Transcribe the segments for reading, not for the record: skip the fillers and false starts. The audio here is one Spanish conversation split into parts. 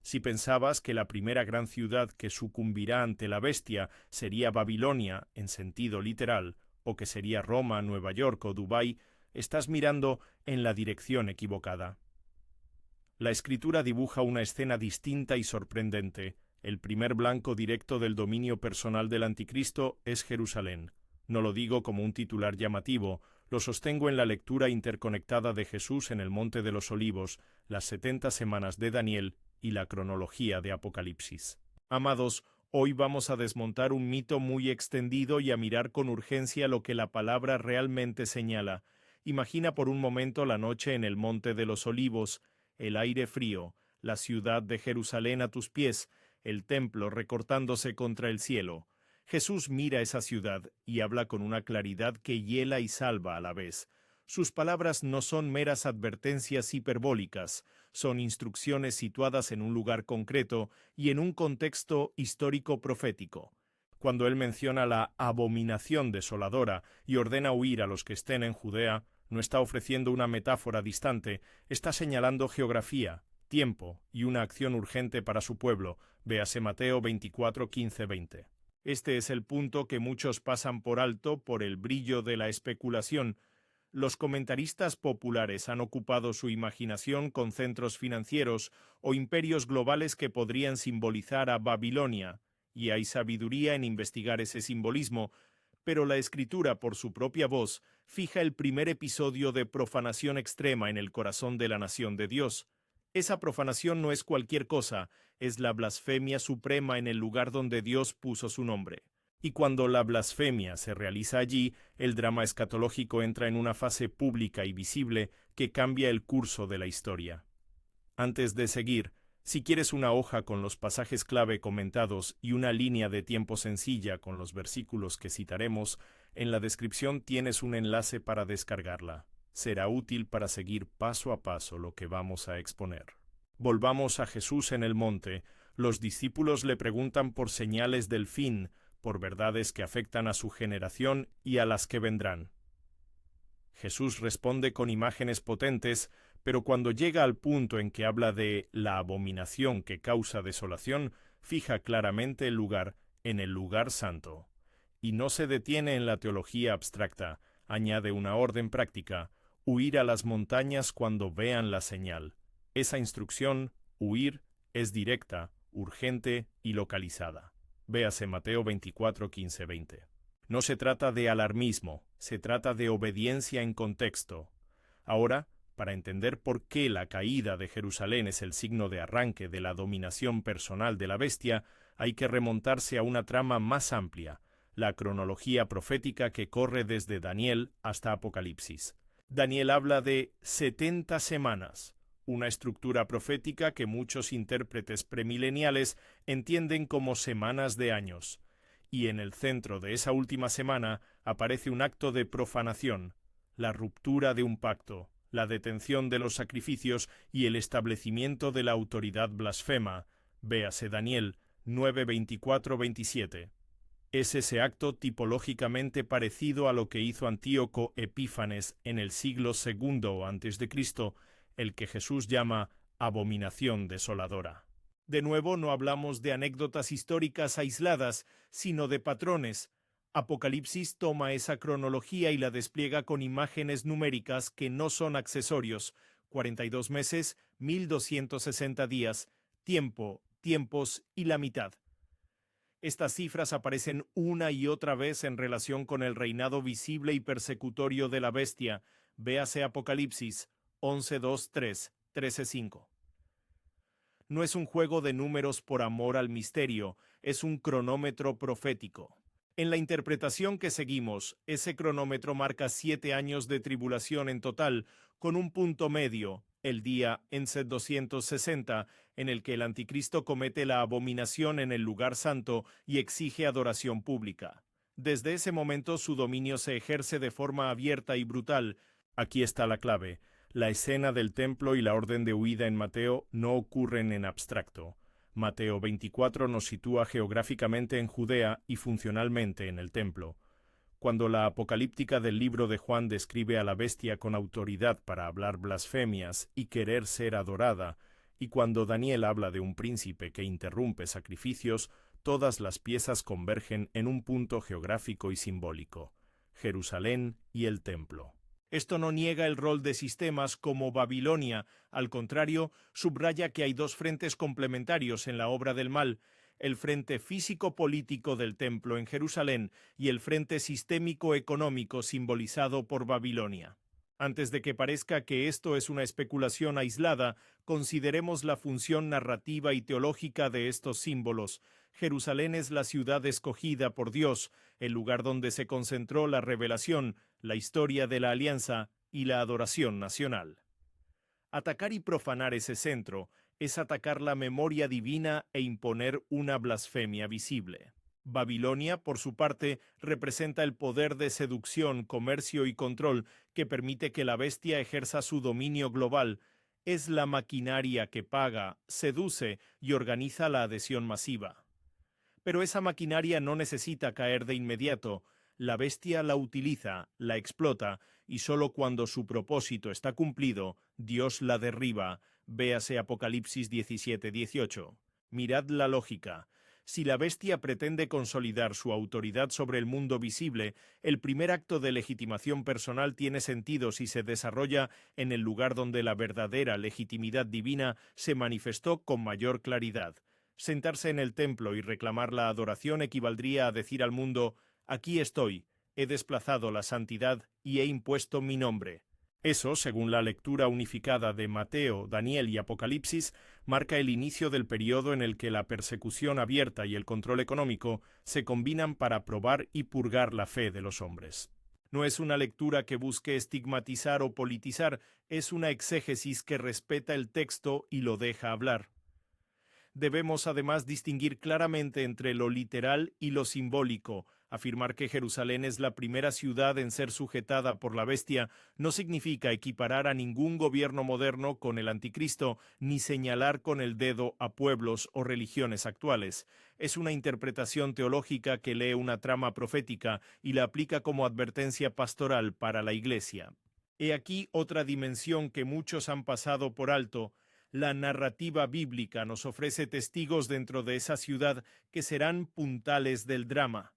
Si pensabas que la primera gran ciudad que sucumbirá ante la bestia sería Babilonia, en sentido literal, o que sería Roma, Nueva York o Dubái, estás mirando en la dirección equivocada. La escritura dibuja una escena distinta y sorprendente. El primer blanco directo del dominio personal del anticristo es Jerusalén. No lo digo como un titular llamativo, lo sostengo en la lectura interconectada de Jesús en el Monte de los Olivos, las 70 semanas de Daniel y la cronología de Apocalipsis. Amados, hoy vamos a desmontar un mito muy extendido y a mirar con urgencia lo que la palabra realmente señala. Imagina por un momento la noche en el Monte de los Olivos, el aire frío, la ciudad de Jerusalén a tus pies, el templo recortándose contra el cielo. Jesús mira esa ciudad y habla con una claridad que hiela y salva a la vez. Sus palabras no son meras advertencias hiperbólicas, son instrucciones situadas en un lugar concreto y en un contexto histórico profético. Cuando él menciona la abominación desoladora y ordena huir a los que estén en Judea, no está ofreciendo una metáfora distante, está señalando geografía, tiempo y una acción urgente para su pueblo. Véase Mateo 24, 15, 20. Este es el punto que muchos pasan por alto por el brillo de la especulación. Los comentaristas populares han ocupado su imaginación con centros financieros o imperios globales que podrían simbolizar a Babilonia, y hay sabiduría en investigar ese simbolismo, pero la Escritura, por su propia voz, fija el primer episodio de profanación extrema en el corazón de la nación de Dios. Esa profanación no es cualquier cosa, es la blasfemia suprema en el lugar donde Dios puso su nombre. Y cuando la blasfemia se realiza allí, el drama escatológico entra en una fase pública y visible que cambia el curso de la historia. Antes de seguir, si quieres una hoja con los pasajes clave comentados y una línea de tiempo sencilla con los versículos que citaremos, en la descripción tienes un enlace para descargarla. Será útil para seguir paso a paso lo que vamos a exponer. Volvamos a Jesús en el monte. Los discípulos le preguntan por señales del fin, por verdades que afectan a su generación y a las que vendrán. Jesús responde con imágenes potentes, pero cuando llega al punto en que habla de la abominación que causa desolación, fija claramente el lugar en el lugar santo. Y no se detiene en la teología abstracta, añade una orden práctica: huir a las montañas cuando vean la señal. Esa instrucción, huir, es directa, urgente y localizada. Véase Mateo 24, 15, 20. No se trata de alarmismo, se trata de obediencia en contexto. Ahora, para entender por qué la caída de Jerusalén es el signo de arranque de la dominación personal de la bestia, hay que remontarse a una trama más amplia, la cronología profética que corre desde Daniel hasta Apocalipsis. Daniel habla de 70 semanas, una estructura profética que muchos intérpretes premileniales entienden como semanas de años. Y en el centro de esa última semana aparece un acto de profanación, la ruptura de un pacto, la detención de los sacrificios y el establecimiento de la autoridad blasfema. Véase Daniel 9, 24, 27. Es ese acto tipológicamente parecido a lo que hizo Antíoco Epífanes en el siglo II a.C., el que Jesús llama abominación desoladora. De nuevo, no hablamos de anécdotas históricas aisladas, sino de patrones. Apocalipsis toma esa cronología y la despliega con imágenes numéricas que no son accesorios: 42 meses, 1260 días, tiempo, tiempos y la mitad. Estas cifras aparecen una y otra vez en relación con el reinado visible y persecutorio de la bestia. Véase Apocalipsis 11:2-3, 13:5. No es un juego de números por amor al misterio, es un cronómetro profético. En la interpretación que seguimos, ese cronómetro marca 7 años de tribulación en total, con un punto medio, el día Enset 260, en el que el anticristo comete la abominación en el lugar santo y exige adoración pública. Desde ese momento su dominio se ejerce de forma abierta y brutal. Aquí está la clave. La escena del templo y la orden de huida en Mateo no ocurren en abstracto. Mateo 24 nos sitúa geográficamente en Judea y funcionalmente en el templo. Cuando la apocalíptica del libro de Juan describe a la bestia con autoridad para hablar blasfemias y querer ser adorada, Y cuando Daniel habla de un príncipe que interrumpe sacrificios, todas las piezas convergen en un punto geográfico y simbólico: Jerusalén y el templo. Esto no niega el rol de sistemas como Babilonia, al contrario, subraya que hay dos frentes complementarios en la obra del mal: el frente físico-político del templo en Jerusalén y el frente sistémico-económico simbolizado por Babilonia. Antes de que parezca que esto es una especulación aislada, consideremos la función narrativa y teológica de estos símbolos. Jerusalén es la ciudad escogida por Dios, el lugar donde se concentró la revelación, la historia de la alianza y la adoración nacional. Atacar y profanar ese centro es atacar la memoria divina e imponer una blasfemia visible. Babilonia, por su parte, representa el poder de seducción, comercio y control que permite que la bestia ejerza su dominio global. Es la maquinaria que paga, seduce y organiza la adhesión masiva. Pero esa maquinaria no necesita caer de inmediato. La bestia la utiliza, la explota, y solo cuando su propósito está cumplido, Dios la derriba. Véase Apocalipsis 17:18. Mirad la lógica. Si la bestia pretende consolidar su autoridad sobre el mundo visible, el primer acto de legitimación personal tiene sentido si se desarrolla en el lugar donde la verdadera legitimidad divina se manifestó con mayor claridad. Sentarse en el templo y reclamar la adoración equivaldría a decir al mundo: aquí estoy, he desplazado la santidad y he impuesto mi nombre. Eso, según la lectura unificada de Mateo, Daniel y Apocalipsis, marca el inicio del periodo en el que la persecución abierta y el control económico se combinan para probar y purgar la fe de los hombres. No es una lectura que busque estigmatizar o politizar, es una exégesis que respeta el texto y lo deja hablar. Debemos además distinguir claramente entre lo literal y lo simbólico. Afirmar que Jerusalén es la primera ciudad en ser sujetada por la bestia no significa equiparar a ningún gobierno moderno con el anticristo, ni señalar con el dedo a pueblos o religiones actuales. Es una interpretación teológica que lee una trama profética y la aplica como advertencia pastoral para la Iglesia. He aquí otra dimensión que muchos han pasado por alto. La narrativa bíblica nos ofrece testigos dentro de esa ciudad que serán puntales del drama.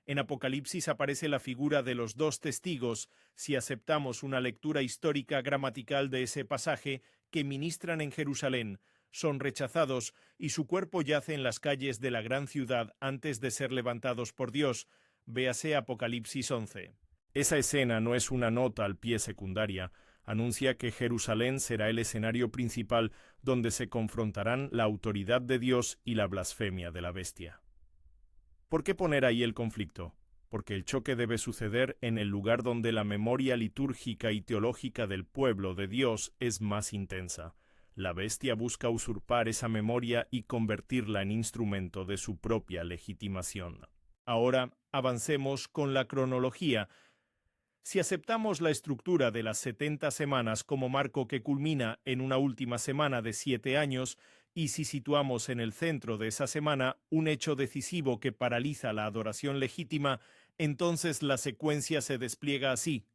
En Apocalipsis aparece la figura de los dos testigos, si aceptamos una lectura histórica gramatical de ese pasaje, que ministran en Jerusalén, son rechazados y su cuerpo yace en las calles de la gran ciudad antes de ser levantados por Dios. Véase Apocalipsis 11. Esa escena no es una nota al pie secundaria. Anuncia que Jerusalén será el escenario principal donde se confrontarán la autoridad de Dios y la blasfemia de la bestia. ¿Por qué poner ahí el conflicto? Porque el choque debe suceder en el lugar donde la memoria litúrgica y teológica del pueblo de Dios es más intensa. La bestia busca usurpar esa memoria y convertirla en instrumento de su propia legitimación. Ahora avancemos con la cronología. Si aceptamos la estructura de las 70 semanas como marco que culmina en una última semana de 7 años, y si situamos en el centro de esa semana un hecho decisivo que paraliza la adoración legítima, entonces la secuencia se despliega así: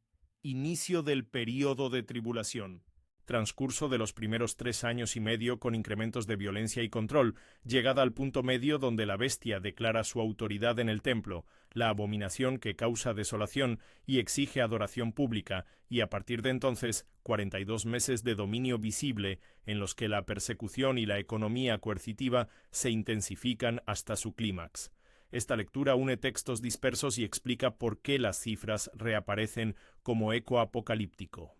inicio del período de tribulación. Transcurso de los primeros 3 años y medio con incrementos de violencia y control, llegada al punto medio donde la bestia declara su autoridad en el templo, la abominación que causa desolación y exige adoración pública, y a partir de entonces 42 meses de dominio visible en los que la persecución y la economía coercitiva se intensifican hasta su clímax. Esta lectura une textos dispersos y explica por qué las cifras reaparecen como eco apocalíptico.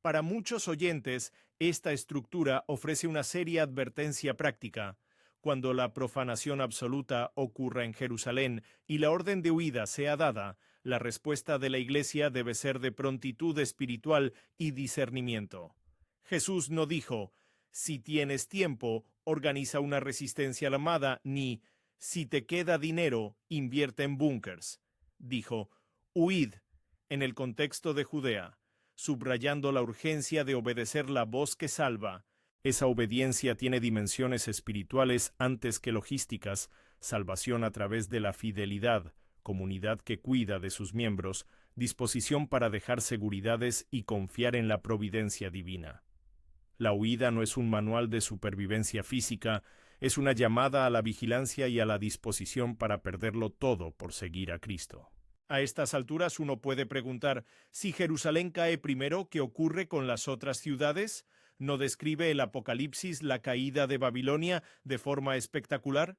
Para muchos oyentes, esta estructura ofrece una seria advertencia práctica. Cuando la profanación absoluta ocurra en Jerusalén y la orden de huida sea dada, la respuesta de la Iglesia debe ser de prontitud espiritual y discernimiento. Jesús no dijo: si tienes tiempo, organiza una resistencia armada, ni si te queda dinero, invierte en búnkers. Dijo: huid, en el contexto de Judea, subrayando la urgencia de obedecer la voz que salva. Esa obediencia tiene dimensiones espirituales antes que logísticas: salvación a través de la fidelidad, comunidad que cuida de sus miembros, disposición para dejar seguridades y confiar en la providencia divina. La huida no es un manual de supervivencia física, es una llamada a la vigilancia y a la disposición para perderlo todo por seguir a Cristo. A estas alturas uno puede preguntar, si Jerusalén cae primero, ¿qué ocurre con las otras ciudades? ¿No describe el Apocalipsis la caída de Babilonia de forma espectacular?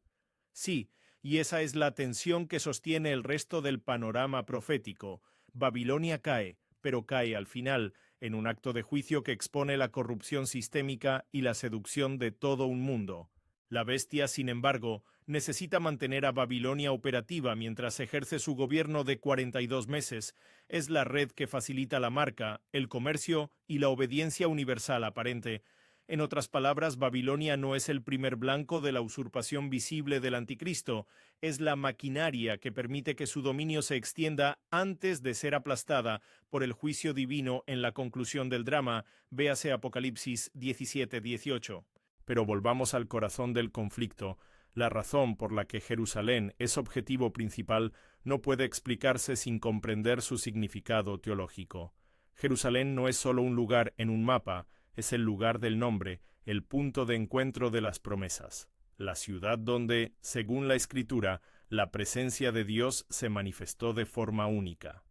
Sí, y esa es la tensión que sostiene el resto del panorama profético. Babilonia cae, pero cae al final, en un acto de juicio que expone la corrupción sistémica y la seducción de todo un mundo. La bestia, sin embargo, necesita mantener a Babilonia operativa mientras ejerce su gobierno de 42 meses. Es la red que facilita la marca, el comercio y la obediencia universal aparente. En otras palabras, Babilonia no es el primer blanco de la usurpación visible del anticristo, es la maquinaria que permite que su dominio se extienda antes de ser aplastada por el juicio divino en la conclusión del drama, véase Apocalipsis 17-18. Pero volvamos al corazón del conflicto. La razón por la que Jerusalén es objetivo principal no puede explicarse sin comprender su significado teológico. Jerusalén no es solo un lugar en un mapa, es el lugar del nombre, el punto de encuentro de las promesas, la ciudad donde, según la Escritura, la presencia de Dios se manifestó de forma única.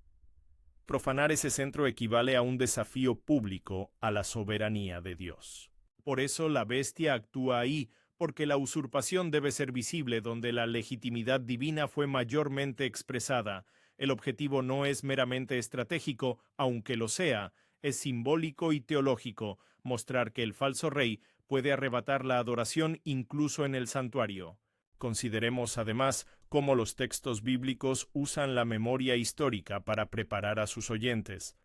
Profanar ese centro equivale a un desafío público a la soberanía de Dios. Por eso la bestia actúa ahí, porque la usurpación debe ser visible donde la legitimidad divina fue mayormente expresada. El objetivo no es meramente estratégico, aunque lo sea, es simbólico y teológico, mostrar que el falso rey puede arrebatar la adoración incluso en el santuario. Consideremos además cómo los textos bíblicos usan la memoria histórica para preparar a sus oyentes.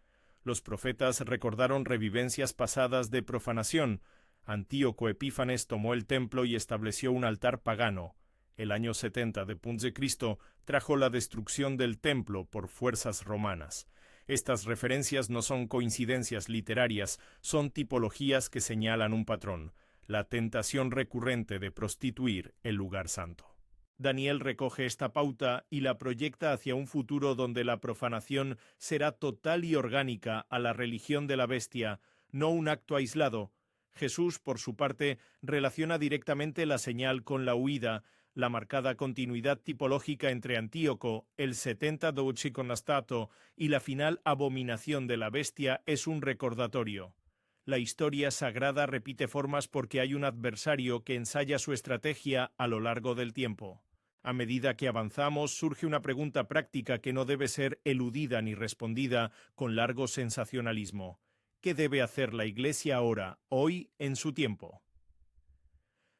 Los profetas recordaron revivencias pasadas de profanación. Antíoco Epífanes tomó el templo y estableció un altar pagano. El año 70 de Cristo trajo la destrucción del templo por fuerzas romanas. Estas referencias no son coincidencias literarias, son tipologías que señalan un patrón, la tentación recurrente de prostituir el lugar santo. Daniel recoge esta pauta y la proyecta hacia un futuro donde la profanación será total y orgánica a la religión de la bestia, no un acto aislado. Jesús, por su parte, relaciona directamente la señal con la huida, la marcada continuidad tipológica entre Antíoco, el 70 Douchikonastato y la final abominación de la bestia es un recordatorio. La historia sagrada repite formas porque hay un adversario que ensaya su estrategia a lo largo del tiempo. A medida que avanzamos, surge una pregunta práctica que no debe ser eludida ni respondida con largo sensacionalismo. ¿Qué debe hacer la Iglesia ahora, hoy, en su tiempo?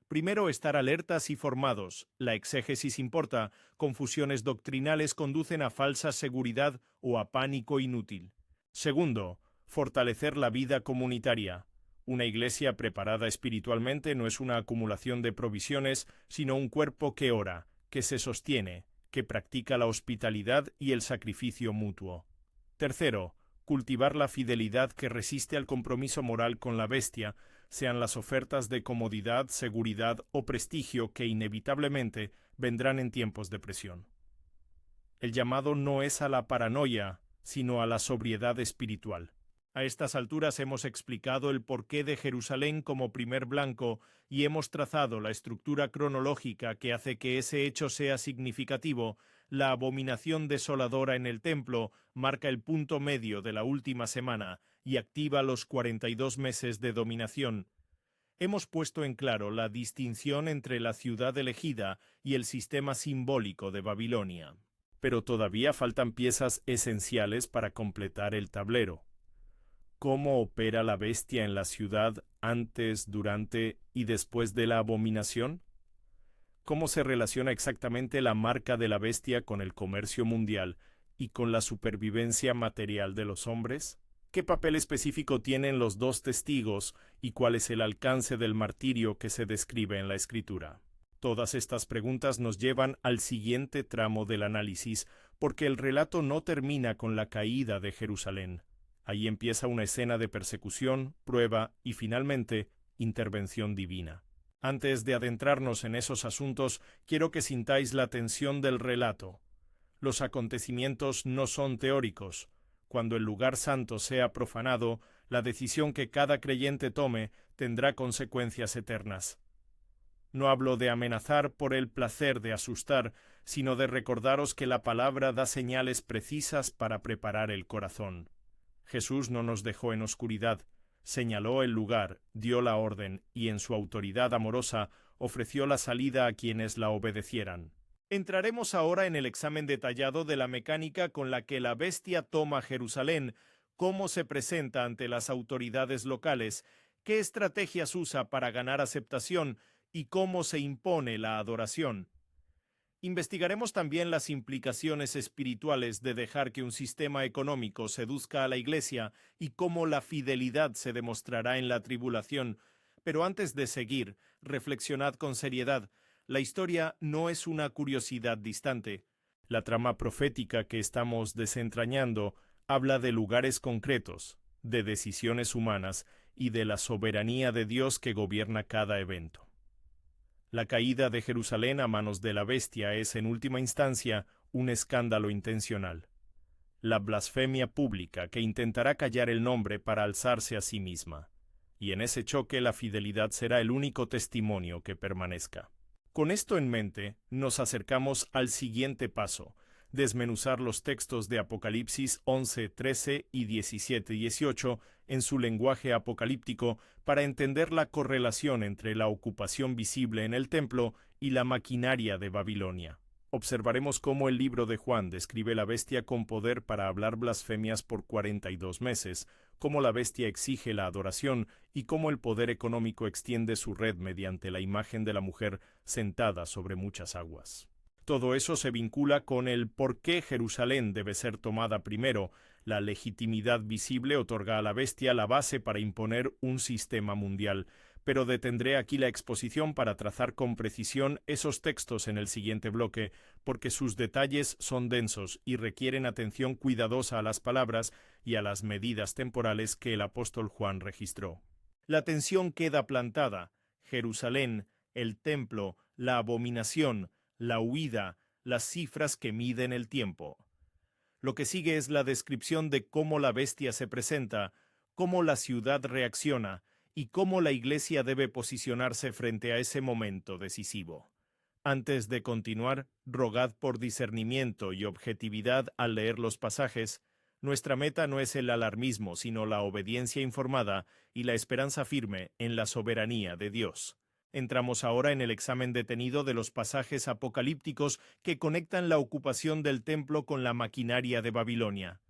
Primero, estar alertas y formados. La exégesis importa. Confusiones doctrinales conducen a falsa seguridad o a pánico inútil. Segundo, fortalecer la vida comunitaria. Una iglesia preparada espiritualmente no es una acumulación de provisiones, sino un cuerpo que ora, que se sostiene, que practica la hospitalidad y el sacrificio mutuo. Tercero, cultivar la fidelidad que resiste al compromiso moral con la bestia, sean las ofertas de comodidad, seguridad o prestigio que inevitablemente vendrán en tiempos de presión. El llamado no es a la paranoia, sino a la sobriedad espiritual. A estas alturas hemos explicado el porqué de Jerusalén como primer blanco y hemos trazado la estructura cronológica que hace que ese hecho sea significativo. La abominación desoladora en el templo marca el punto medio de la última semana y activa los 42 meses de dominación. Hemos puesto en claro la distinción entre la ciudad elegida y el sistema simbólico de Babilonia. Pero todavía faltan piezas esenciales para completar el tablero. ¿Cómo opera la bestia en la ciudad antes, durante y después de la abominación? ¿Cómo se relaciona exactamente la marca de la bestia con el comercio mundial y con la supervivencia material de los hombres? ¿Qué papel específico tienen los dos testigos y cuál es el alcance del martirio que se describe en la Escritura? Todas estas preguntas nos llevan al siguiente tramo del análisis, porque el relato no termina con la caída de Jerusalén. Ahí empieza una escena de persecución, prueba y, finalmente, intervención divina. Antes de adentrarnos en esos asuntos, quiero que sintáis la tensión del relato. Los acontecimientos no son teóricos. Cuando el lugar santo sea profanado, La decisión que cada creyente tome tendrá consecuencias eternas. No hablo de amenazar por el placer de asustar, sino de recordaros que la palabra da señales precisas para preparar el corazón. Jesús no nos dejó en oscuridad, señaló el lugar, dio la orden y en su autoridad amorosa ofreció la salida a quienes la obedecieran. Entraremos ahora en el examen detallado de la mecánica con la que la bestia toma Jerusalén, cómo se presenta ante las autoridades locales, qué estrategias usa para ganar aceptación y cómo se impone la adoración. Investigaremos también las implicaciones espirituales de dejar que un sistema económico seduzca a la Iglesia y cómo la fidelidad se demostrará en la tribulación. Pero antes de seguir, reflexionad con seriedad. La historia no es una curiosidad distante. La trama profética que estamos desentrañando habla de lugares concretos, de decisiones humanas y de la soberanía de Dios que gobierna cada evento. La caída de Jerusalén a manos de la bestia es, en última instancia, un escándalo intencional. La blasfemia pública que intentará callar el nombre para alzarse a sí misma. Y en ese choque la fidelidad será el único testimonio que permanezca. Con esto en mente, nos acercamos al siguiente paso: desmenuzar los textos de Apocalipsis 11, 13 y 17, 18 en su lenguaje apocalíptico para entender la correlación entre la ocupación visible en el templo y la maquinaria de Babilonia. Observaremos cómo el libro de Juan describe la bestia con poder para hablar blasfemias por 42 meses, cómo la bestia exige la adoración y cómo el poder económico extiende su red mediante la imagen de la mujer sentada sobre muchas aguas. Todo eso se vincula con el por qué Jerusalén debe ser tomada primero. La legitimidad visible otorga a la bestia la base para imponer un sistema mundial, pero detendré aquí la exposición para trazar con precisión esos textos en el siguiente bloque, porque sus detalles son densos y requieren atención cuidadosa a las palabras y a las medidas temporales que el apóstol Juan registró. La tensión queda plantada. Jerusalén, el templo, la abominación, la huida, las cifras que miden el tiempo. Lo que sigue es la descripción de cómo la bestia se presenta, cómo la ciudad reacciona y cómo la Iglesia debe posicionarse frente a ese momento decisivo. Antes de continuar, rogad por discernimiento y objetividad al leer los pasajes. Nuestra meta no es el alarmismo, sino la obediencia informada y la esperanza firme en la soberanía de Dios. Entramos ahora en el examen detenido de los pasajes apocalípticos que conectan la ocupación del templo con la maquinaria de Babilonia.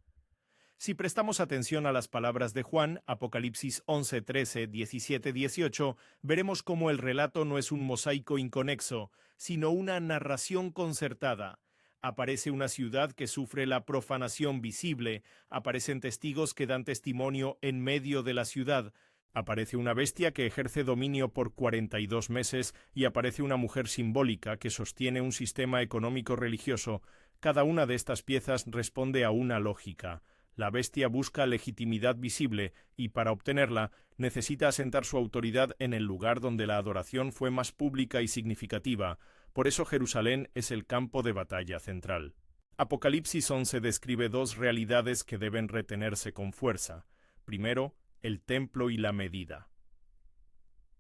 Si prestamos atención a las palabras de Juan, Apocalipsis 11, 13, 17, 18, veremos cómo el relato no es un mosaico inconexo, sino una narración concertada. Aparece una ciudad que sufre la profanación visible, aparecen testigos que dan testimonio en medio de la ciudad, aparece una bestia que ejerce dominio por 42 meses y aparece una mujer simbólica que sostiene un sistema económico religioso. Cada una de estas piezas responde a una lógica. La bestia busca legitimidad visible y para obtenerla necesita asentar su autoridad en el lugar donde la adoración fue más pública y significativa. Por eso Jerusalén es el campo de batalla central. Apocalipsis 11 describe dos realidades que deben retenerse con fuerza. Primero, el templo y la medida.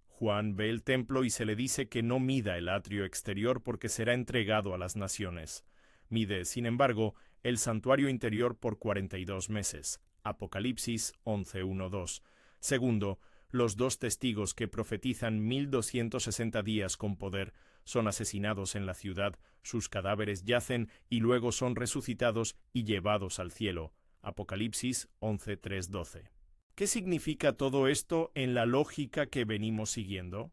Juan ve el templo y se le dice que no mida el atrio exterior porque será entregado a las naciones. Mide, sin embargo, el santuario interior por 42 meses. Apocalipsis 11:1-2. Segundo, los dos testigos que profetizan 1260 días con poder son asesinados en la ciudad, sus cadáveres yacen y luego son resucitados y llevados al cielo. Apocalipsis 11:3-12. ¿Qué significa todo esto en la lógica que venimos siguiendo?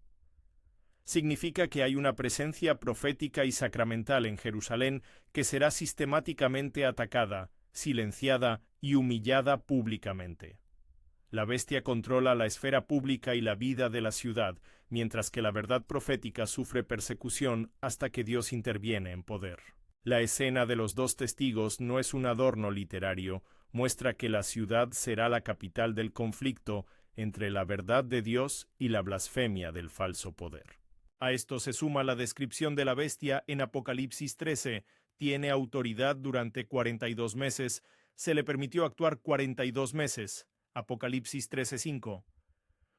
Significa que hay una presencia profética y sacramental en Jerusalén que será sistemáticamente atacada, silenciada y humillada públicamente. La bestia controla la esfera pública y la vida de la ciudad, mientras que la verdad profética sufre persecución hasta que Dios interviene en poder. La escena de los dos testigos no es un adorno literario, muestra que la ciudad será la capital del conflicto entre la verdad de Dios y la blasfemia del falso poder. A esto se suma la descripción de la bestia en Apocalipsis 13. Tiene autoridad durante 42 meses. Se le permitió actuar 42 meses. Apocalipsis 13:5.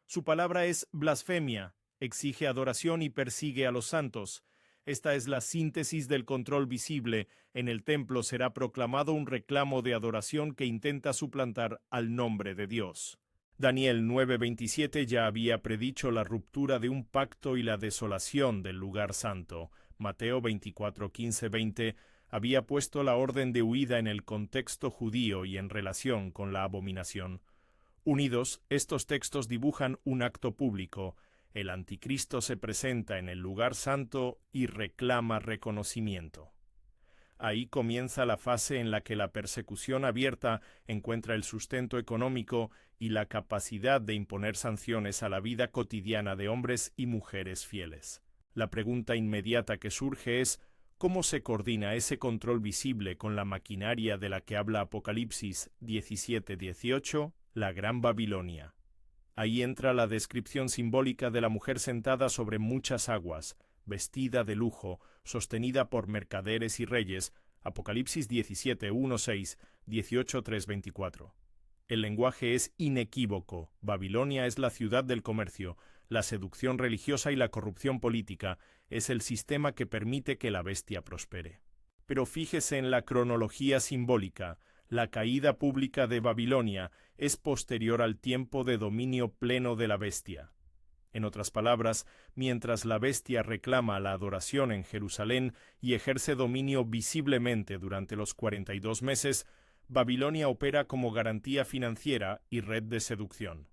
Su palabra es blasfemia, exige adoración y persigue a los santos. Esta es la síntesis del control visible. En el templo será proclamado un reclamo de adoración que intenta suplantar al nombre de Dios. Daniel 9:27 ya había predicho la ruptura de un pacto y la desolación del lugar santo. Mateo 24:15-20 había puesto la orden de huida en el contexto judío y en relación con la abominación. Unidos, estos textos dibujan un acto público. El anticristo se presenta en el lugar santo y reclama reconocimiento. Ahí comienza la fase en la que la persecución abierta encuentra el sustento económico y la capacidad de imponer sanciones a la vida cotidiana de hombres y mujeres fieles. La pregunta inmediata que surge es: ¿cómo se coordina ese control visible con la maquinaria de la que habla Apocalipsis 17:18, la Gran Babilonia? Ahí entra la descripción simbólica de la mujer sentada sobre muchas aguas, vestida de lujo, sostenida por mercaderes y reyes. Apocalipsis 17:1-6, 18:3-24. El lenguaje es inequívoco. Babilonia es la ciudad del comercio, la seducción religiosa y la corrupción política. Es el sistema que permite que la bestia prospere. Pero fíjese en la cronología simbólica. La caída pública de Babilonia es posterior al tiempo de dominio pleno de la bestia. En otras palabras, mientras la bestia reclama la adoración en Jerusalén y ejerce dominio visiblemente durante los 42 meses, Babilonia opera como garantía financiera y red de seducción.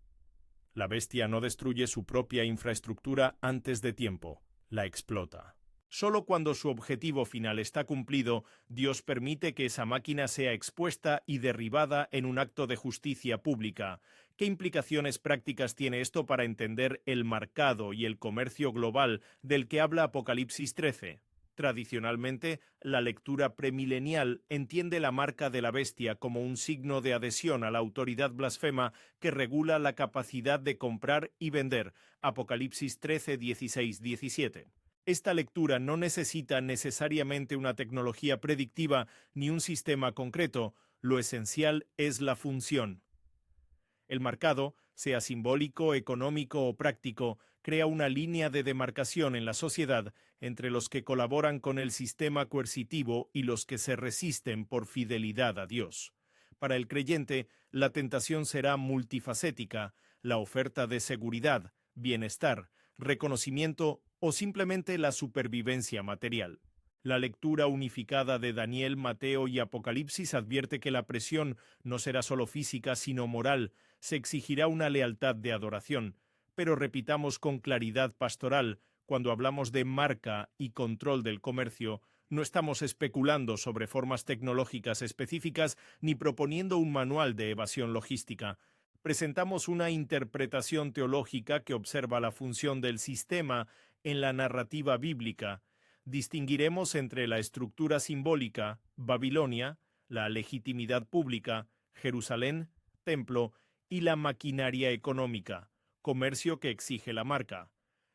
La bestia no destruye su propia infraestructura antes de tiempo, la explota. Solo cuando su objetivo final está cumplido, Dios permite que esa máquina sea expuesta y derribada en un acto de justicia pública. ¿Qué implicaciones prácticas tiene esto para entender el mercado y el comercio global del que habla Apocalipsis 13? Tradicionalmente, la lectura premilenial entiende la marca de la bestia como un signo de adhesión a la autoridad blasfema que regula la capacidad de comprar y vender. Apocalipsis 13, 16, 17. Esta lectura no necesita necesariamente una tecnología predictiva ni un sistema concreto. Lo esencial es la función. El mercado, sea simbólico, económico o práctico, crea una línea de demarcación en la sociedad entre los que colaboran con el sistema coercitivo y los que se resisten por fidelidad a Dios. Para el creyente, la tentación será multifacética: la oferta de seguridad, bienestar, reconocimiento o simplemente la supervivencia material. La lectura unificada de Daniel, Mateo y Apocalipsis advierte que la presión no será solo física, sino moral. Se exigirá una lealtad de adoración. Pero repitamos con claridad pastoral: cuando hablamos de marca y control del comercio, no estamos especulando sobre formas tecnológicas específicas ni proponiendo un manual de evasión logística. Presentamos una interpretación teológica que observa la función del sistema en la narrativa bíblica. Distinguiremos entre la estructura simbólica, Babilonia, la legitimidad pública, Jerusalén, templo, y la maquinaria económica, comercio que exige la marca.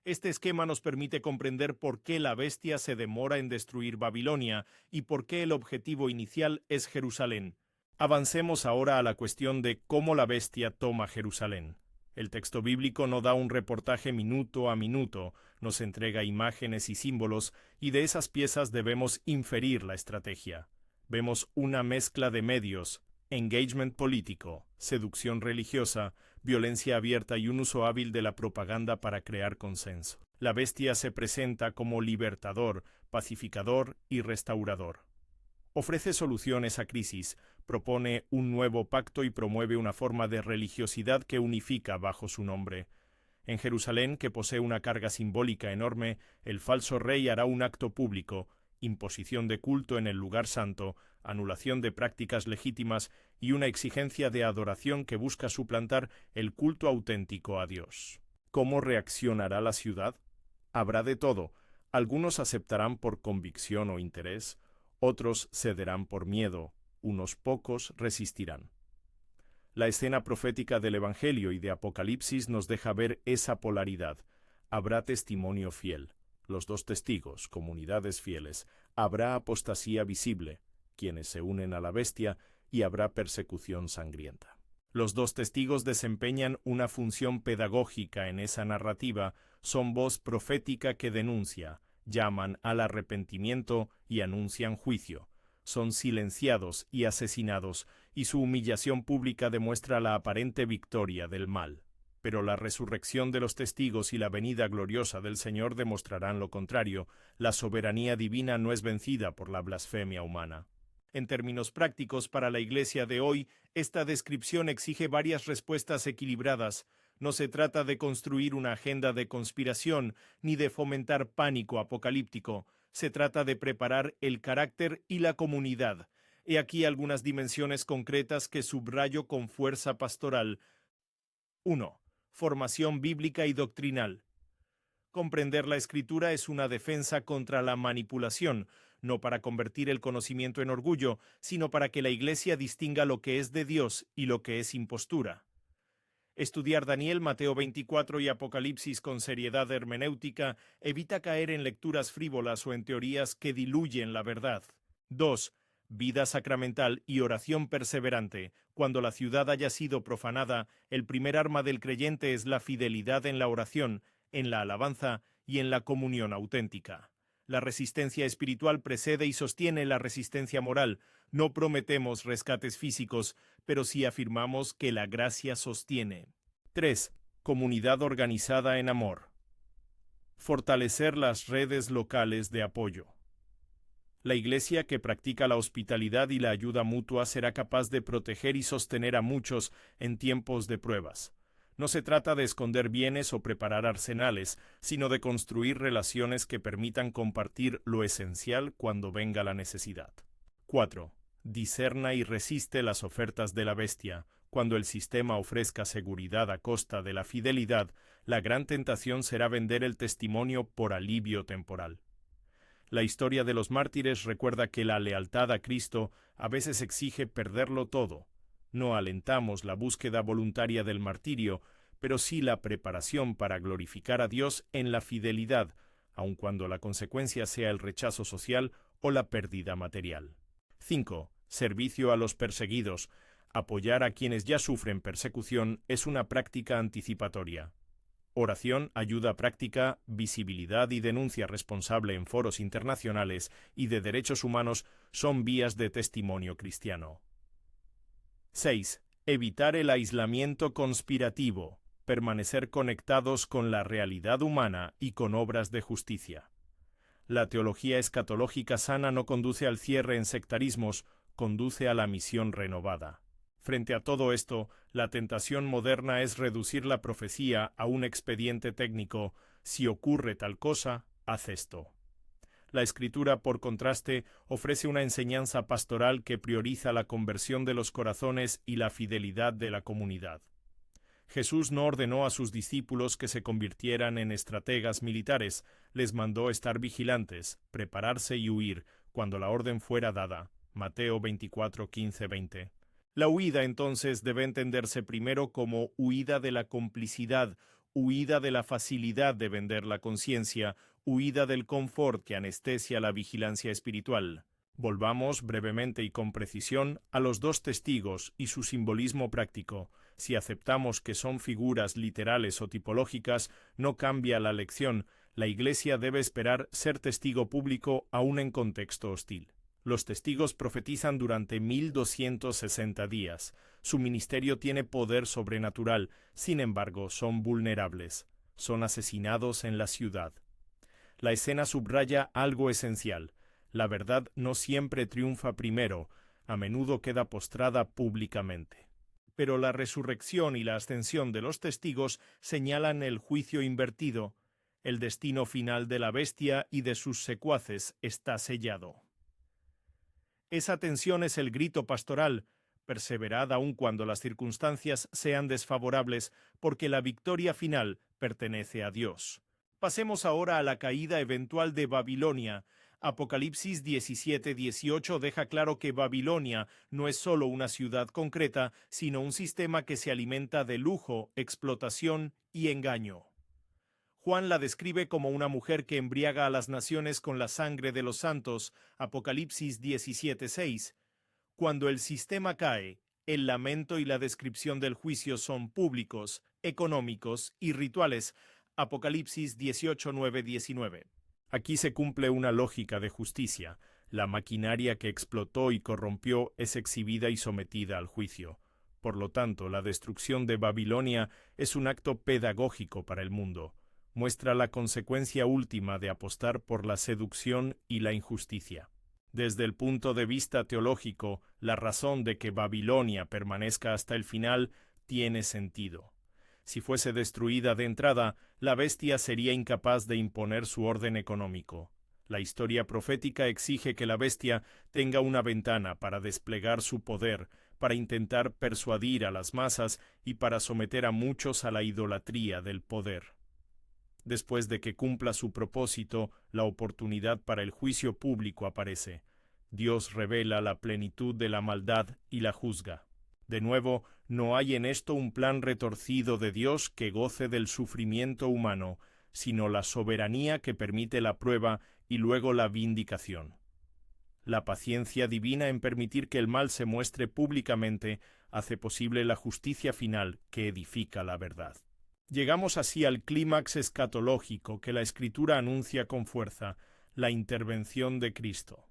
Este esquema nos permite comprender por qué la bestia se demora en destruir Babilonia y por qué el objetivo inicial es Jerusalén. Avancemos ahora a la cuestión de cómo la bestia toma Jerusalén. El texto bíblico no da un reportaje minuto a minuto, nos entrega imágenes y símbolos, y de esas piezas debemos inferir la estrategia. Vemos una mezcla de medios: engagement político, seducción religiosa, violencia abierta y un uso hábil de la propaganda para crear consenso. La bestia se presenta como libertador, pacificador y restaurador. Ofrece soluciones a crisis, propone un nuevo pacto y promueve una forma de religiosidad que unifica bajo su nombre. En Jerusalén, que posee una carga simbólica enorme, el falso rey hará un acto público: imposición de culto en el lugar santo, anulación de prácticas legítimas y una exigencia de adoración que busca suplantar el culto auténtico a Dios. ¿Cómo reaccionará la ciudad? Habrá de todo. Algunos aceptarán por convicción o interés, otros cederán por miedo, unos pocos resistirán. La escena profética del Evangelio y de Apocalipsis nos deja ver esa polaridad. Habrá testimonio fiel, los dos testigos, comunidades fieles. Habrá apostasía visible, quienes se unen a la bestia, y habrá persecución sangrienta. Los dos testigos desempeñan una función pedagógica en esa narrativa, son voz profética que denuncia, llaman al arrepentimiento y anuncian juicio. Son silenciados y asesinados, y su humillación pública demuestra la aparente victoria del mal. Pero la resurrección de los testigos y la venida gloriosa del Señor demostrarán lo contrario. La soberanía divina no es vencida por la blasfemia humana. En términos prácticos, para la Iglesia de hoy, esta descripción exige varias respuestas equilibradas. No se trata de construir una agenda de conspiración ni de fomentar pánico apocalíptico. Se trata de preparar el carácter y la comunidad. He aquí algunas dimensiones concretas que subrayo con fuerza pastoral. 1. Formación bíblica y doctrinal. Comprender la Escritura es una defensa contra la manipulación, no para convertir el conocimiento en orgullo, sino para que la Iglesia distinga lo que es de Dios y lo que es impostura. Estudiar Daniel, Mateo 24 y Apocalipsis con seriedad hermenéutica evita caer en lecturas frívolas o en teorías que diluyen la verdad. 2. Vida sacramental y oración perseverante. Cuando la ciudad haya sido profanada, el primer arma del creyente es la fidelidad en la oración, en la alabanza y en la comunión auténtica. La resistencia espiritual precede y sostiene la resistencia moral. No prometemos rescates físicos, pero sí afirmamos que la gracia sostiene. 3. Comunidad organizada en amor. Fortalecer las redes locales de apoyo. La Iglesia que practica la hospitalidad y la ayuda mutua será capaz de proteger y sostener a muchos en tiempos de pruebas. No se trata de esconder bienes o preparar arsenales, sino de construir relaciones que permitan compartir lo esencial cuando venga la necesidad. 4. Discerna y resiste las ofertas de la bestia. Cuando el sistema ofrezca seguridad a costa de la fidelidad, la gran tentación será vender el testimonio por alivio temporal. La historia de los mártires recuerda que la lealtad a Cristo a veces exige perderlo todo. No alentamos la búsqueda voluntaria del martirio, pero sí la preparación para glorificar a Dios en la fidelidad, aun cuando la consecuencia sea el rechazo social o la pérdida material. 5. Servicio a los perseguidos. Apoyar a quienes ya sufren persecución es una práctica anticipatoria. Oración, ayuda práctica, visibilidad y denuncia responsable en foros internacionales y de derechos humanos son vías de testimonio cristiano. 6. Evitar el aislamiento conspirativo. Permanecer conectados con la realidad humana y con obras de justicia. La teología escatológica sana no conduce al cierre en sectarismos, conduce a la misión renovada. Frente a todo esto, la tentación moderna es reducir la profecía a un expediente técnico. Si ocurre tal cosa, haz esto. La Escritura, por contraste, ofrece una enseñanza pastoral que prioriza la conversión de los corazones y la fidelidad de la comunidad. Jesús no ordenó a sus discípulos que se convirtieran en estrategas militares, les mandó estar vigilantes, prepararse y huir cuando la orden fuera dada. Mateo 24, 15, 20. La huida entonces debe entenderse primero como huida de la complicidad, huida de la facilidad de vender la conciencia, huida del confort que anestesia la vigilancia espiritual. Volvamos brevemente y con precisión a los dos testigos y su simbolismo práctico. Si aceptamos que son figuras literales o tipológicas, no cambia la lección. La Iglesia debe esperar ser testigo público aún en contexto hostil. Los testigos profetizan durante 1260 días. Su ministerio tiene poder sobrenatural, sin embargo, son vulnerables. Son asesinados en la ciudad. La escena subraya algo esencial. La verdad no siempre triunfa primero, a menudo queda postrada públicamente. Pero la resurrección y la ascensión de los testigos señalan el juicio invertido. El destino final de la bestia y de sus secuaces está sellado. Esa tensión es el grito pastoral. Perseverad aun cuando las circunstancias sean desfavorables, porque la victoria final pertenece a Dios. Pasemos ahora a la caída eventual de Babilonia. Apocalipsis 17-18 deja claro que Babilonia no es solo una ciudad concreta, sino un sistema que se alimenta de lujo, explotación y engaño. Juan la describe como una mujer que embriaga a las naciones con la sangre de los santos, Apocalipsis 17:6. Cuando el sistema cae, El lamento y la descripción del juicio son públicos, económicos y rituales. Apocalipsis 18, 9, 19. Aquí se cumple una lógica de justicia. La maquinaria que explotó y corrompió es exhibida y sometida al juicio. Por lo tanto, la destrucción de Babilonia es un acto pedagógico para el mundo. Muestra la consecuencia última de apostar por la seducción y la injusticia. Desde el punto de vista teológico, la razón de que Babilonia permanezca hasta el final tiene sentido. Si fuese destruida de entrada, la bestia sería incapaz de imponer su orden económico. La historia profética exige que la bestia tenga una ventana para desplegar su poder, para intentar persuadir a las masas y para someter a muchos a la idolatría del poder. Después de que cumpla su propósito, la oportunidad para el juicio público aparece. Dios revela la plenitud de la maldad y la juzga. De nuevo, no hay en esto un plan retorcido de Dios que goce del sufrimiento humano, sino la soberanía que permite la prueba y luego la vindicación. La paciencia divina en permitir que el mal se muestre públicamente hace posible la justicia final que edifica la verdad. Llegamos así al clímax escatológico que la Escritura anuncia con fuerza, la intervención de Cristo.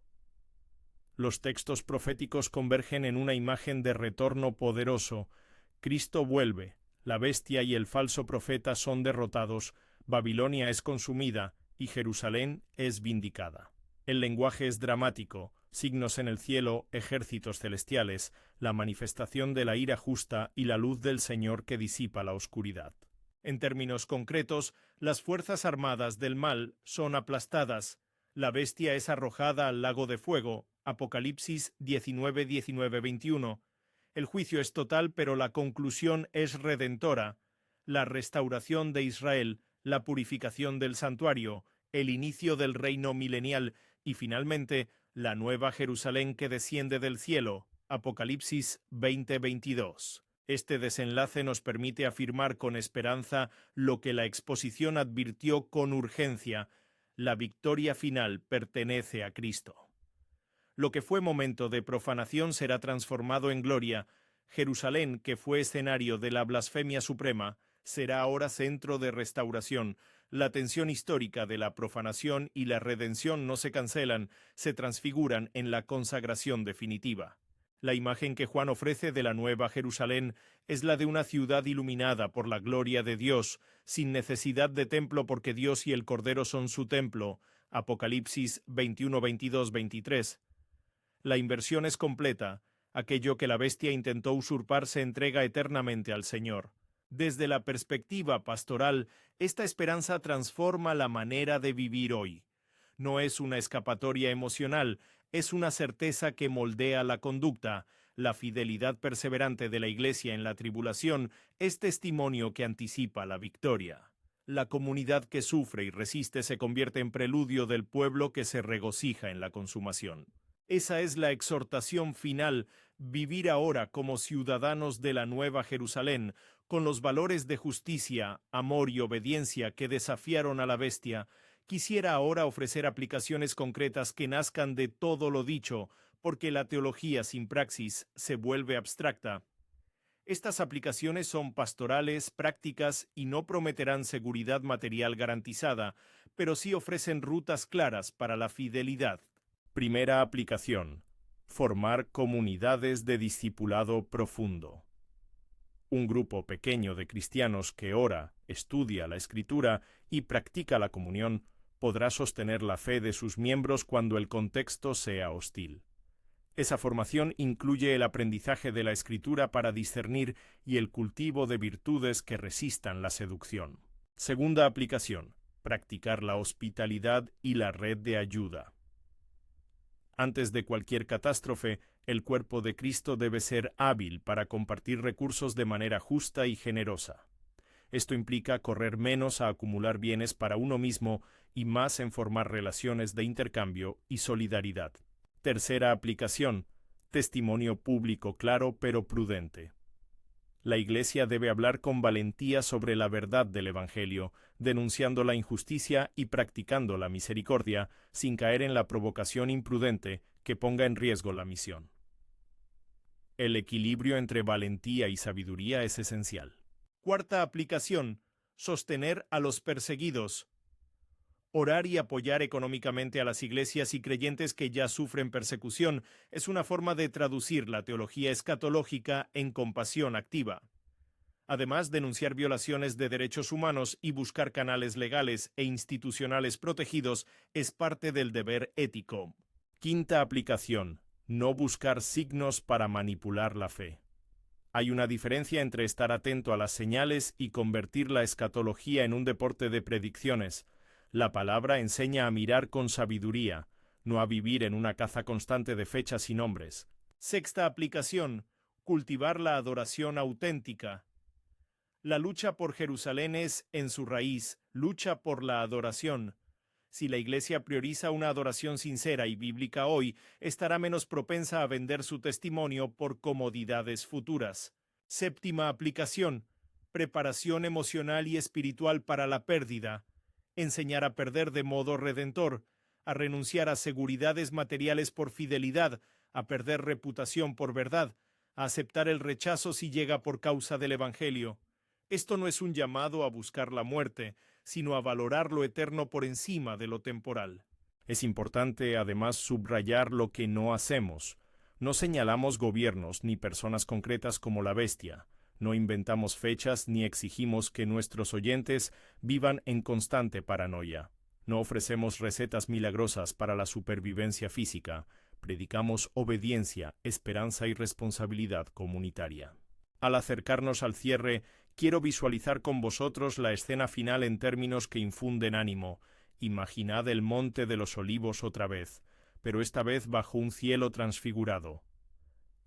Los textos proféticos convergen en una imagen de retorno poderoso. Cristo vuelve, la bestia y el falso profeta son derrotados, Babilonia es consumida y Jerusalén es vindicada. El lenguaje es dramático, signos en el cielo, ejércitos celestiales, la manifestación de la ira justa y la luz del Señor que disipa la oscuridad. En términos concretos, las fuerzas armadas del mal son aplastadas, la bestia es arrojada al lago de fuego, Apocalipsis 19, 19, 21. El juicio es total, pero la conclusión es redentora. La restauración de Israel, la purificación del santuario, el inicio del reino milenial y finalmente la nueva Jerusalén que desciende del cielo, Apocalipsis 20, 22. Este desenlace nos permite afirmar con esperanza lo que la exposición advirtió con urgencia: la victoria final pertenece a Cristo. Lo que fue momento de profanación será transformado en gloria. Jerusalén, que fue escenario de la blasfemia suprema, será ahora centro de restauración. La tensión histórica de la profanación y la redención no se cancelan, se transfiguran en la consagración definitiva. La imagen que Juan ofrece de la nueva Jerusalén es la de una ciudad iluminada por la gloria de Dios, sin necesidad de templo porque Dios y el Cordero son su templo. Apocalipsis 21, 22, 23. La inversión es completa. Aquello que la bestia intentó usurpar se entrega eternamente al Señor. Desde la perspectiva pastoral, esta esperanza transforma la manera de vivir hoy. No es una escapatoria emocional, es una certeza que moldea la conducta. La fidelidad perseverante de la Iglesia en la tribulación es testimonio que anticipa la victoria. La comunidad que sufre y resiste se convierte en preludio del pueblo que se regocija en la consumación. Esa es la exhortación final: vivir ahora como ciudadanos de la Nueva Jerusalén, con los valores de justicia, amor y obediencia que desafiaron a la bestia. Quisiera ahora ofrecer aplicaciones concretas que nazcan de todo lo dicho, porque la teología sin praxis se vuelve abstracta. Estas aplicaciones son pastorales, prácticas y no prometerán seguridad material garantizada, pero sí ofrecen rutas claras para la fidelidad. Primera aplicación: formar comunidades de discipulado profundo. Un grupo pequeño de cristianos que ora, estudia la Escritura y practica la comunión podrá sostener la fe de sus miembros cuando el contexto sea hostil. Esa formación incluye el aprendizaje de la Escritura para discernir y el cultivo de virtudes que resistan la seducción. Segunda aplicación: practicar la hospitalidad y la red de ayuda. Antes de cualquier catástrofe, el cuerpo de Cristo debe ser hábil para compartir recursos de manera justa y generosa. Esto implica correr menos a acumular bienes para uno mismo y más en formar relaciones de intercambio y solidaridad. Tercera aplicación: testimonio público claro pero prudente. La Iglesia debe hablar con valentía sobre la verdad del Evangelio, denunciando la injusticia y practicando la misericordia, sin caer en la provocación imprudente que ponga en riesgo la misión. El equilibrio entre valentía y sabiduría es esencial. Cuarta aplicación: sostener a los perseguidos. Orar y apoyar económicamente a las iglesias y creyentes que ya sufren persecución es una forma de traducir la teología escatológica en compasión activa. Además, denunciar violaciones de derechos humanos y buscar canales legales e institucionales protegidos es parte del deber ético. Quinta aplicación: no buscar signos para manipular la fe. Hay una diferencia entre estar atento a las señales y convertir la escatología en un deporte de predicciones. La palabra enseña a mirar con sabiduría, no a vivir en una caza constante de fechas y nombres. Sexta aplicación: cultivar la adoración auténtica. La lucha por Jerusalén es, en su raíz, lucha por la adoración. Si la Iglesia prioriza una adoración sincera y bíblica hoy, estará menos propensa a vender su testimonio por comodidades futuras. Séptima aplicación: preparación emocional y espiritual para la pérdida. Enseñar a perder de modo redentor, a renunciar a seguridades materiales por fidelidad, a perder reputación por verdad, a aceptar el rechazo si llega por causa del Evangelio. Esto no es un llamado a buscar la muerte, sino a valorar lo eterno por encima de lo temporal. Es importante, además, subrayar lo que no hacemos. No señalamos gobiernos ni personas concretas como la bestia. No inventamos fechas ni exigimos que nuestros oyentes vivan en constante paranoia. No ofrecemos recetas milagrosas para la supervivencia física. Predicamos obediencia, esperanza y responsabilidad comunitaria. Al acercarnos al cierre, quiero visualizar con vosotros la escena final en términos que infunden ánimo. Imaginad el Monte de los Olivos otra vez, pero esta vez bajo un cielo transfigurado.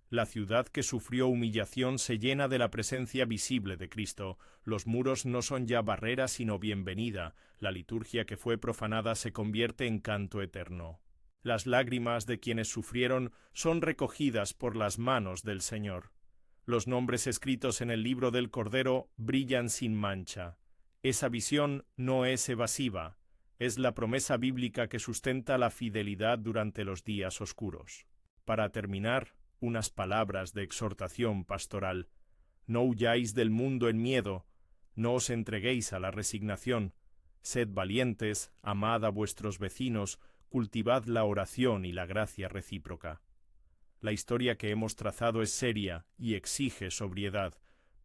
La ciudad que sufrió humillación se llena de la presencia visible de Cristo. Los muros no son ya barrera sino bienvenida. La liturgia que fue profanada se convierte en canto eterno. Las lágrimas de quienes sufrieron son recogidas por las manos del Señor. Los nombres escritos en el libro del Cordero brillan sin mancha. Esa visión no es evasiva. Es la promesa bíblica que sustenta la fidelidad durante los días oscuros. Para terminar, unas palabras de exhortación pastoral. No huyáis del mundo en miedo, no os entreguéis a la resignación. Sed valientes, amad a vuestros vecinos, cultivad la oración y la gracia recíproca. La historia que hemos trazado es seria y exige sobriedad,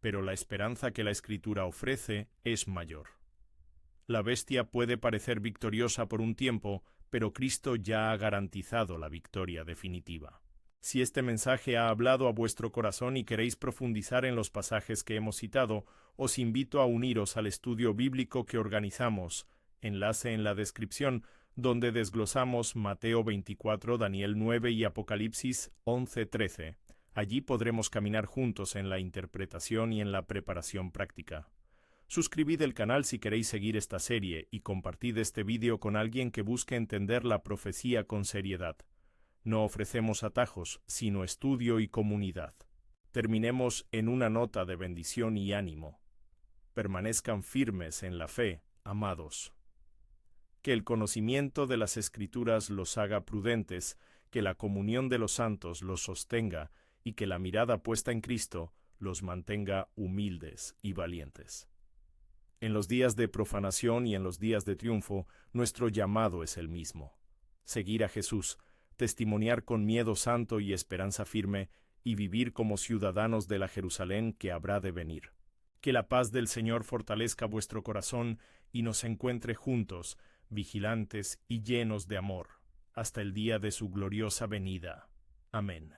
pero la esperanza que la Escritura ofrece es mayor. La bestia puede parecer victoriosa por un tiempo, pero Cristo ya ha garantizado la victoria definitiva. Si este mensaje ha hablado a vuestro corazón y queréis profundizar en los pasajes que hemos citado, os invito a uniros al estudio bíblico que organizamos, enlace en la descripción, donde desglosamos Mateo 24, Daniel 9 y Apocalipsis 11-13. Allí podremos caminar juntos en la interpretación y en la preparación práctica. Suscribid el canal si queréis seguir esta serie y compartid este vídeo con alguien que busque entender la profecía con seriedad. No ofrecemos atajos, sino estudio y comunidad. Terminemos en una nota de bendición y ánimo. Permanezcan firmes en la fe, amados. Que el conocimiento de las Escrituras los haga prudentes, que la comunión de los santos los sostenga y que la mirada puesta en Cristo los mantenga humildes y valientes. En los días de profanación y en los días de triunfo, nuestro llamado es el mismo. Seguir a Jesús, testimoniar con miedo santo y esperanza firme, y vivir como ciudadanos de la Jerusalén que habrá de venir. Que la paz del Señor fortalezca vuestro corazón y nos encuentre juntos, vigilantes y llenos de amor, hasta el día de su gloriosa venida. Amén.